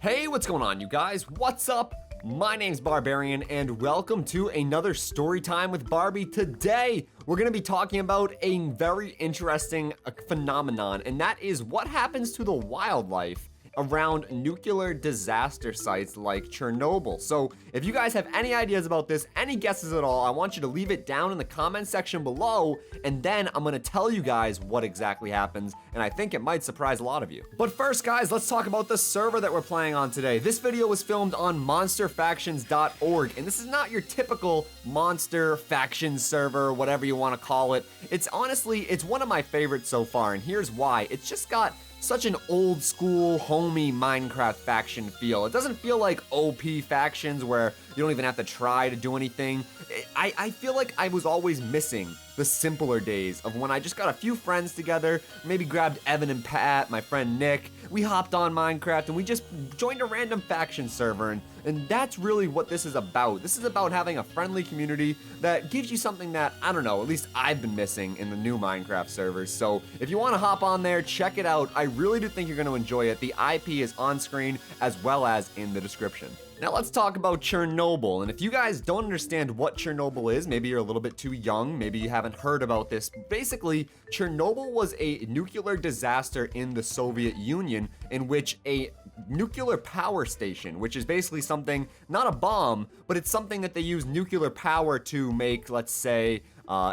Hey, what's going on, you guys? What's up? My name's Barbarian, and welcome to another story time with Barbie. Today, we're gonna be talking about a very interesting phenomenon, and that is what happens to the wildlife around nuclear disaster sites like Chernobyl. So if you guys have any ideas about this, any guesses at all, I want you to leave it down in the comment section below, and then I'm gonna tell you guys what exactly happens, and I think it might surprise a lot of you. But first, guys, let's talk about the server that we're playing on today. This video was filmed on monsterfactions.org, and this is not your typical monster faction server, whatever you wanna call it. It's one of my favorites so far, and here's why. It's just got such an old school, homey Minecraft faction feel. It doesn't feel like OP factions where you don't even have to try to do anything. I feel like I was always missing the simpler days of when I just got a few friends together, maybe grabbed Evan and Pat, my friend Nick, we hopped on Minecraft and we just joined a random faction server, and that's really what this is about. This is about having a friendly community that gives you something that, I don't know, at least I've been missing in the new Minecraft servers. So if you want to hop on there, check it out. I really do think you're going to enjoy it. The IP is on screen as well as in the description. Now let's talk about Chernobyl, and if you guys don't understand what Chernobyl is, maybe you're a little bit too young, maybe you haven't heard about this. Basically, Chernobyl was a nuclear disaster in the Soviet Union in which a nuclear power station, which is basically something, not a bomb, but it's something that they use nuclear power to make, let's say,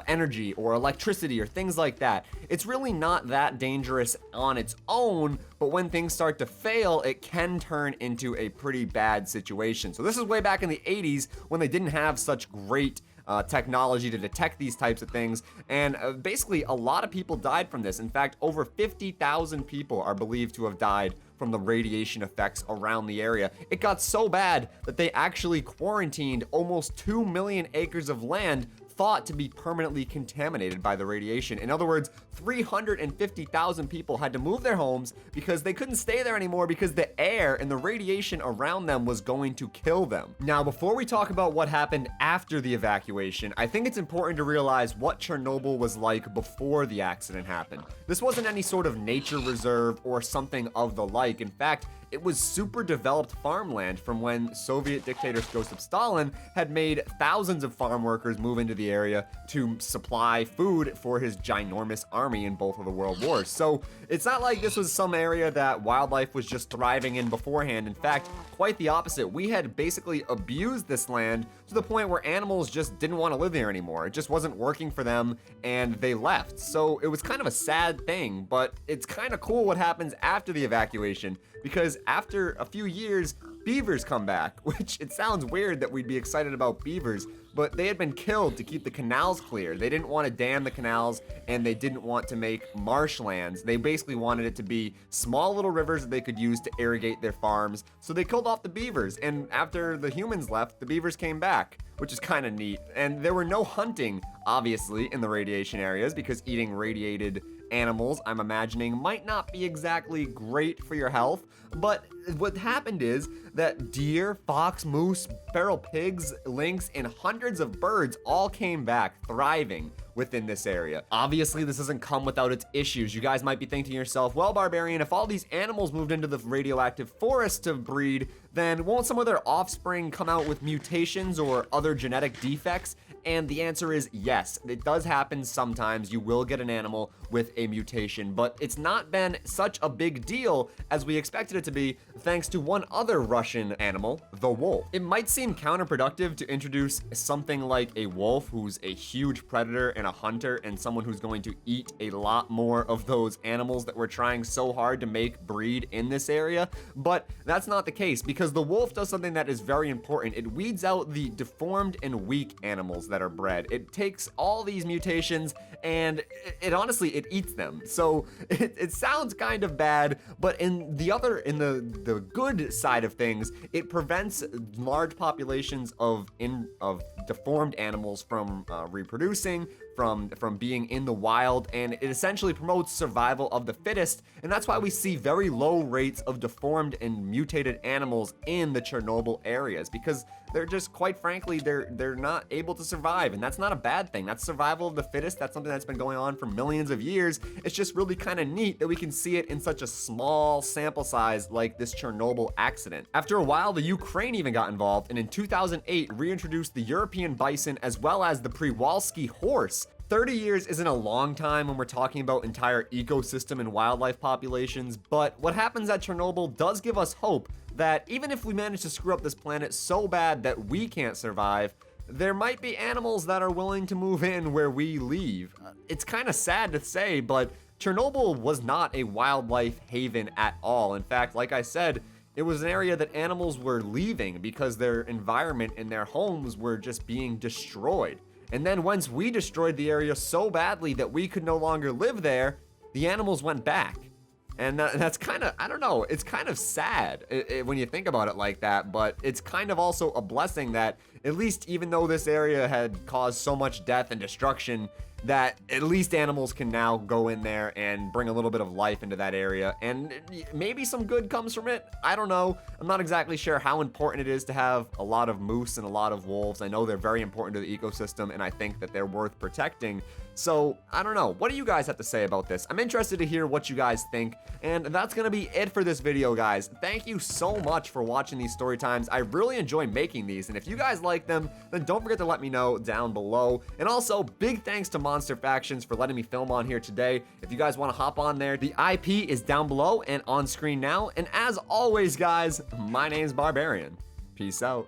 energy or electricity or things like that. It's really not that dangerous on its own, but when things start to fail, it can turn into a pretty bad situation. So this is way back in the 80s when they didn't have such great technology to detect these types of things, and basically a lot of people died from this. In fact, over 50,000 people are believed to have died from the radiation effects around the area. It got so bad that they actually quarantined almost 2 million acres of land thought to be permanently contaminated by the radiation. In other words, 350,000 people had to move their homes because they couldn't stay there anymore because the air and the radiation around them was going to kill them. Now, before we talk about what happened after the evacuation, I think it's important to realize what Chernobyl was like before the accident happened. This wasn't any sort of nature reserve or something of the like. In fact, it was super developed farmland from when Soviet dictator Joseph Stalin had made thousands of farm workers move into the area to supply food for his ginormous army in both of the world wars. So it's not like this was some area that wildlife was just thriving in beforehand. In fact, quite the opposite. We had basically abused this land to the point where animals just didn't want to live there anymore. It just wasn't working for them and they left. So it was kind of a sad thing, but it's kind of cool what happens after the evacuation, because after a few years, beavers come back, which it sounds weird that we'd be excited about beavers, but they had been killed to keep the canals clear. They didn't want to dam the canals, and they didn't want to make marshlands. They basically wanted it to be small little rivers that they could use to irrigate their farms. So they killed off the beavers, and after the humans left, the beavers came back, which is kind of neat. And there were no hunting, obviously, in the radiation areas, because eating radiated animals, I'm imagining, might not be exactly great for your health. But what happened is that deer, fox, moose, feral pigs, lynx, and hundreds of birds all came back thriving within this area. Obviously, this doesn't come without its issues. You guys might be thinking to yourself, well, Barbarian, if all these animals moved into the radioactive forest to breed, then won't some of their offspring come out with mutations or other genetic defects? And the answer is yes, it does happen sometimes. You will get an animal with a mutation, but it's not been such a big deal as we expected it to be, thanks to one other Russian animal, the wolf. It might seem counterproductive to introduce something like a wolf who's a huge predator and a hunter and someone who's going to eat a lot more of those animals that we're trying so hard to make breed in this area, but that's not the case, because the wolf does something that is very important. It weeds out the deformed and weak animals that are bred. It takes all these mutations and it honestly, it eats them. So it sounds kind of bad, but in the good side of things, it prevents large populations of deformed animals from reproducing, from being in the wild, and it essentially promotes survival of the fittest, and that's why we see very low rates of deformed and mutated animals in the Chernobyl areas, because they're just, quite frankly, they're not able to survive, and that's not a bad thing. That's survival of the fittest. That's something that's been going on for millions of years. It's just really kind of neat that we can see it in such a small sample size like this Chernobyl accident. After a while, the Ukraine even got involved, and in 2008 reintroduced the European bison as well as the Przewalski horse. 30 years isn't a long time when we're talking about entire ecosystem and wildlife populations, but what happens at Chernobyl does give us hope that even if we manage to screw up this planet so bad that we can't survive, there might be animals that are willing to move in where we leave. It's kind of sad to say, but Chernobyl was not a wildlife haven at all. In fact, like I said, it was an area that animals were leaving because their environment and their homes were just being destroyed. And then once we destroyed the area so badly that we could no longer live there, the animals went back. And that's kind of, I don't know, it's kind of sad when you think about it like that, but it's kind of also a blessing that at least even though this area had caused so much death and destruction, that at least animals can now go in there and bring a little bit of life into that area, and maybe some good comes from it. I don't know. I'm not exactly sure how important it is to have a lot of moose and a lot of wolves. I know they're very important to the ecosystem, and I think that they're worth protecting. So, I don't know. What do you guys have to say about this? I'm interested to hear what you guys think, and that's gonna be it for this video, guys. Thank you so much for watching these story times. I really enjoy making these, and if you guys like them, then don't forget to let me know down below. And also, big thanks to Monster Factions for letting me film on here today. If you guys want to hop on there, the IP is down below and on screen now. And as always, guys, my name's Barbarian. Peace out.